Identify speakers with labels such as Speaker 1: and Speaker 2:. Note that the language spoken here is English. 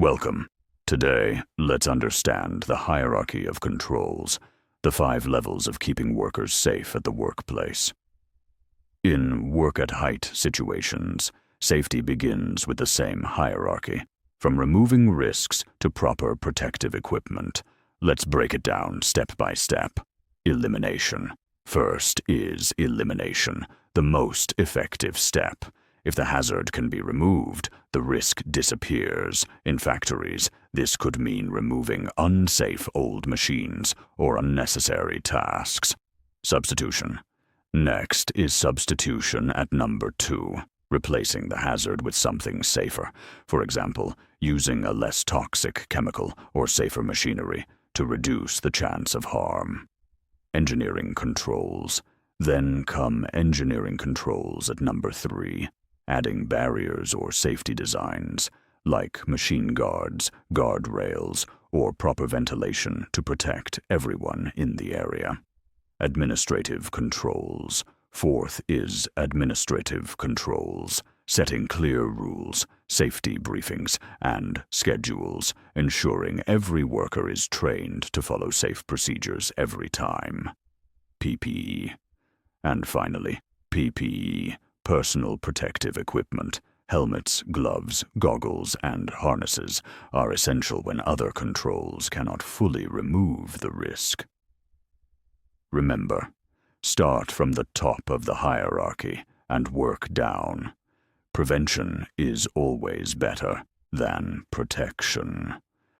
Speaker 1: Welcome. Today, let's understand the hierarchy of controls, the 5 levels of keeping workers safe at the workplace. In work-at-height situations, safety begins with the same hierarchy, from removing risks to proper protective equipment. Let's break it down step by step. Elimination. First is elimination, the most effective step. If the hazard can be removed, the risk disappears. In factories, this could mean removing unsafe old machines or unnecessary tasks. Substitution. Next is substitution at number 2, replacing the hazard with something safer. For example, using a less toxic chemical or safer machinery to reduce the chance of harm. Engineering controls. Then come engineering controls at number 3. Adding barriers or safety designs, like machine guards, guardrails, or proper ventilation to protect everyone in the area. Administrative controls. Fourth is administrative controls, setting clear rules, safety briefings, and schedules, ensuring every worker is trained to follow safe procedures every time. PPE. And finally, PPE. Personal protective equipment, helmets, gloves, goggles, and harnesses are essential when other controls cannot fully remove the risk. Remember, start from the top of the hierarchy and work down. Prevention is always better than protection.